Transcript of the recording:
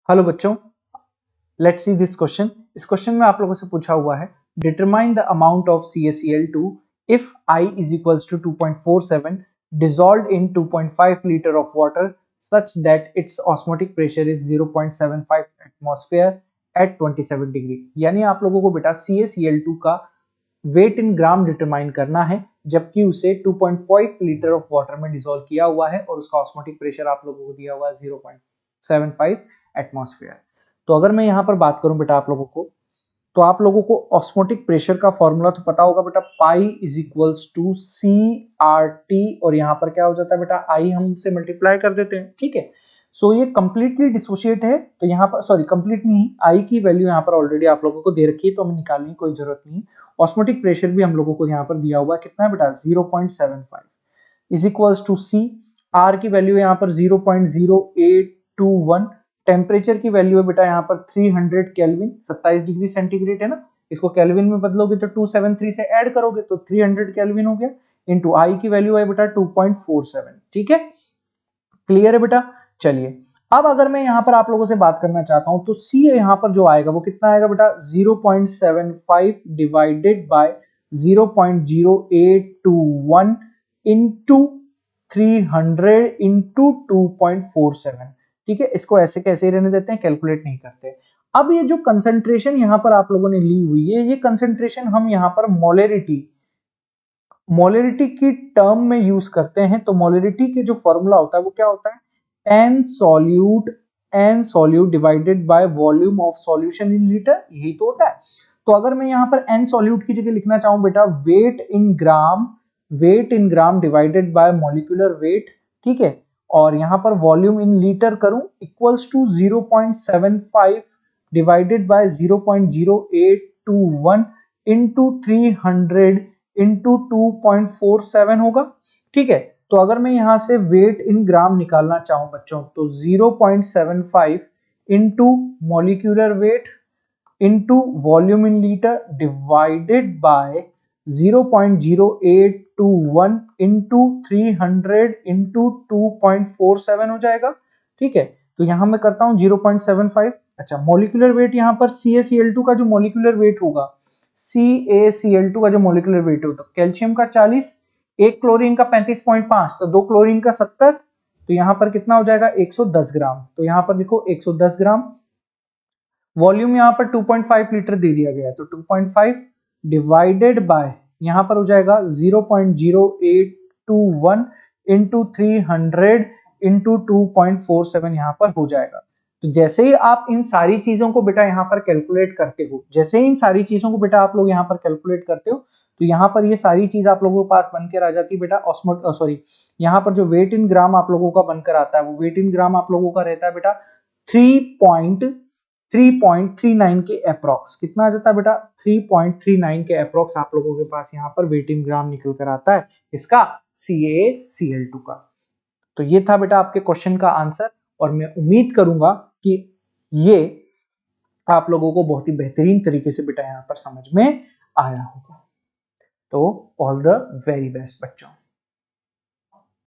Hello बच्चों, let's see this question. इस question में आप लोगों से पूछा हुआ है determine the amount of CaCl2 if I is equals to 2.47 dissolved in 2.5 liter of water such that its osmotic pressure is 0.75 atmosphere at 27 degree. यानी आप लोगों को बेटा CaCl2 का वेट इन ग्राम डिटरमाइन करना है, जबकि उसे 2.5 लीटर ऑफ वाटर में डिसॉल्व किया हुआ है और उसका ऑस्मोटिक प्रेशर आप लोगों को दिया हुआ है 0.75 एटमॉस्फेयर। तो अगर मैं यहाँ पर बात करूं बेटा आप लोगों को, तो आप लोगों को ऑस्मोटिक प्रेशर का फॉर्मूला तो पता होगा बेटा, pi is equals to CRT, और यहाँ पर क्या हो जाता है बेटा, आई हम से मल्टीप्लाई कर देते हैं। ठीक है, सो ये कंप्लीटली डिसोशिएट है, तो यहाँ पर सॉरी कंप्लीट नहीं, आई की वैल्यू यहाँ पर ऑलरेडी आप लोगों को दे रखी है, तो हमें निकालने की कोई जरूरत नहीं। ऑस्मोटिक प्रेशर भी हम लोगों को यहाँ पर दिया हुआ है, कितना है बेटा 0.75 is equals to C, R की वैल्यू यहाँ पर 0.0821, टेम्परेचर की वैल्यू है बेटा यहाँ पर 300 केल्विन, 27 डिग्री सेंटीग्रेड है ना, इसको केल्विन में बदलोगे तो 273 से ऐड करोगे तो 300 केल्विन हो गया, इनटू आई की वैल्यू है बेटा 2.47। ठीक है, क्लियर है बेटा। चलिए अब अगर मैं यहाँ पर आप लोगों से बात करना चाहता हूं, तो सी यहाँ पर जो आएगा वो कितना आएगा बेटा 0.75 डिवाइडेड बाय 0.0821 इंटू 300 इंटू 2.47। ठीक है, इसको ऐसे कैसे रहने देते हैं, कैलकुलेट नहीं करते। अब ये जो कंसंट्रेशन यहाँ पर आप लोगों ने ली हुई है, ये कंसंट्रेशन हम यहाँ पर मोलरिटी की टर्म में यूज करते हैं। तो मोलरिटी के जो फॉर्मूला होता है वो क्या होता है, n solute divided by volume of solution in litre, यही तो होता है। तो अगर मैं यहाँ पर एन सॉल्यूट की जगह लिखना चाहूं बेटा weight in gram divided by molecular weight, ठीक है, और यहाँ पर वॉल्यूम इन लीटर करूं equals to 0.75 divided by 0.0821 into 300 into 2.47 होगा। ठीक है, तो अगर मैं यहां से वेट इन ग्राम निकालना चाहूं बच्चों, तो 0.75 into molecular weight into volume in litre divided by 0.0821 into 300 into 2.47 हो जाएगा। ठीक है, तो यहां मैं करता हूं 0.75। अच्छा, मॉलिक्यूलर वेट यहां पर CaCl2 का जो मॉलिक्यूलर वेट होगा, CaCl2 का जो मॉलिक्यूलर वेट होता है, कैल्शियम का 40, एक क्लोरीन का 35.5, तो दो क्लोरीन का 70, तो यहां पर कितना हो जाएगा 110 ग्राम। तो यहां पर देखो 110 ग्राम, वॉल्यूम यहां पर 2.5 लीटर दे दिया गया है, तो 2.5 डिवाइडेड बाय यहां पर हो जाएगा 0.0821 इंटू 300 इंटू 2.47 यहां पर हो जाएगा। तो जैसे ही आप इन सारी चीजों को बेटा यहाँ पर कैलकुलेट करते हो, जैसे ही इन सारी चीजों को बेटा आप लोग यहाँ पर कैलकुलेट करते हो, तो यहाँ पर ये सारी चीज आप लोगों के पास बनकर आ जाती है बेटा यहाँ पर जो वेट इन ग्राम आप लोगों का बनकर आता है, वो वेट इन ग्राम आप लोगों का रहता है बेटा 3.39 के अप्रॉक्स। कितना आ जाता है बेटा 3.39 के अप्रॉक्स आप लोगों के पास यहाँ पर वेट इन ग्राम निकल कर आता है इसका CaCl2 का। तो ये था बेटा आपके क्वेश्चन का आंसर, और मैं उम्मीद करूंगा कि ये आप लोगों को बहुत ही बेहतरीन तरीके से बेटा यहाँ पर समझ में आया होगा। तो ऑल द वेरी बेस्ट बच्चों।